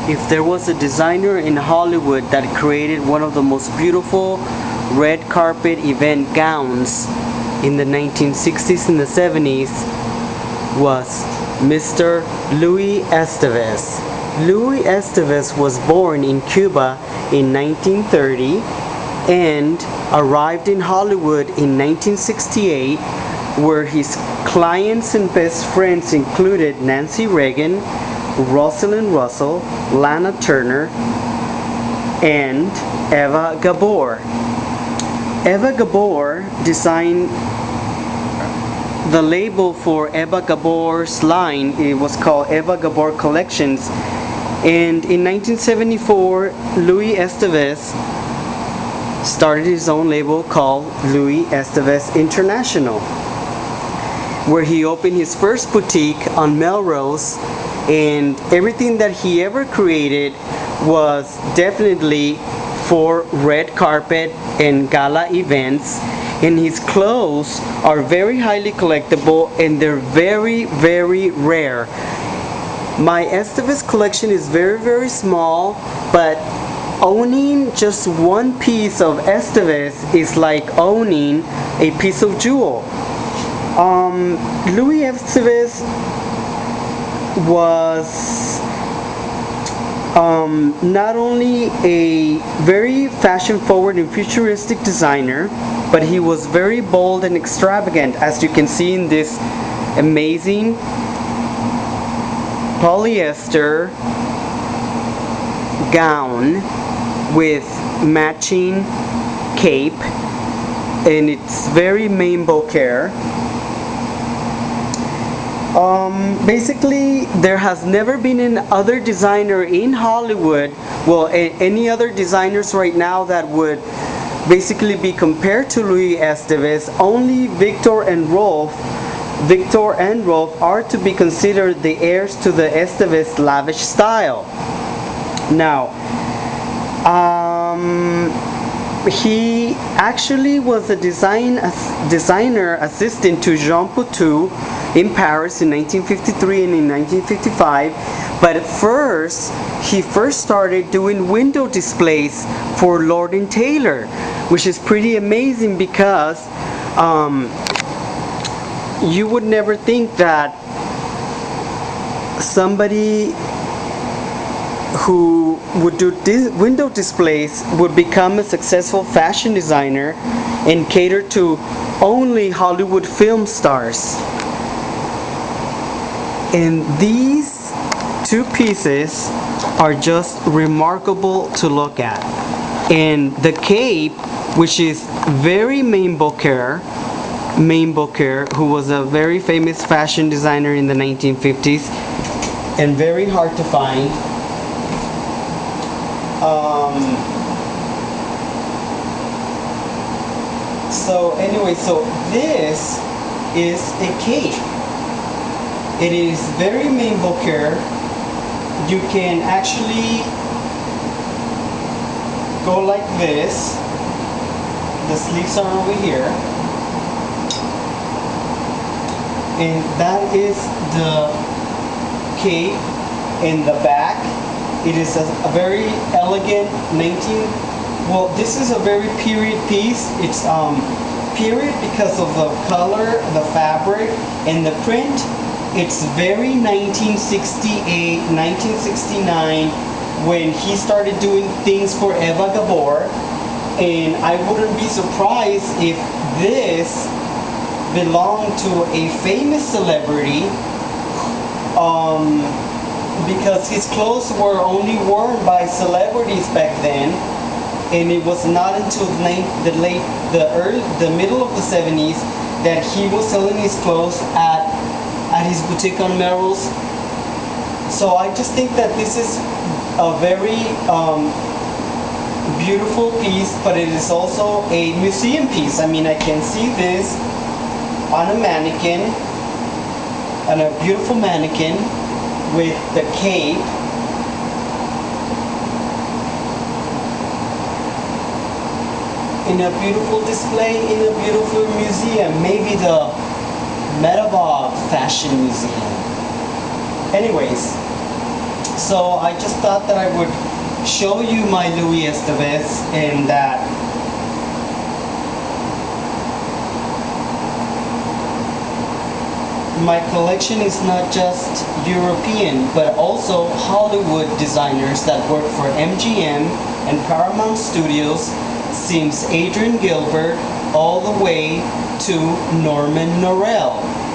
if there was a designer in Hollywood that created one of the most beautiful red carpet event gowns in the 1960s and the 70s, was Mr. Louis Estevez. Louis Estevez was born in Cuba in 1930 and arrived in Hollywood in 1968, where his clients and best friends included Nancy Reagan, Rosalind Russell, Lana Turner, and Eva Gabor. Eva Gabor designed the label for Eva Gabor's line. It was called Eva Gabor Collections. And in 1974, Louis Estevez started his own label called Louis Estevez International, where he opened his first boutique on Melrose, and everything that he ever created was definitely for red carpet and gala events. And his clothes are very highly collectible, and they're very, very rare. My Estevez collection is very, very small, but owning just one piece of Estevez is like owning a piece of jewel. Louis Estevez was not only a very fashion-forward and futuristic designer, but he was very bold and extravagant, as you can see in this amazing polyester gown with matching cape, and it's very Gaultier. Basically, there has never been another designer in Hollywood, well, any other designers right now that would basically be compared to Louis Estevez. Only Victor and Rolf are to be considered the heirs to the Estevez lavish style. Now, he actually was a designer assistant to Jean Couture in Paris in 1953 and in 1955, but at first he started doing window displays for Lord & Taylor, which is pretty amazing because you would never think that somebody who would do window displays would become a successful fashion designer and cater to only Hollywood film stars. And these two pieces are just remarkable to look at. And the cape, which is very Gaultier, who was a very famous fashion designer in the 1950s and very hard to find. So this is a cape. It is very Gaultier. You can actually go like this. The sleeves are over here. And that is the cape in the back. It is a very elegant this is a very period piece. It's period because of the color, the fabric, and the print. It's very 1968, 1969 when he started doing things for Eva Gabor, and I wouldn't be surprised if this belonged to a famous celebrity, because his clothes were only worn by celebrities back then, and it was not until the middle of the 70s that he was selling his clothes at his boutique on Melrose. So I just think that this is a very beautiful piece, but it is also a museum piece. I mean, I can see this on a mannequin, on a beautiful mannequin with the cape. In a beautiful display, in a beautiful museum, maybe the Medavog Fashion Museum. Anyways, So I just thought that I would show you my Louis Estevez and that my collection is not just European, but also Hollywood designers that work for MGM and Paramount Studios, since Adrian Gilbert all the way to Norman Norell.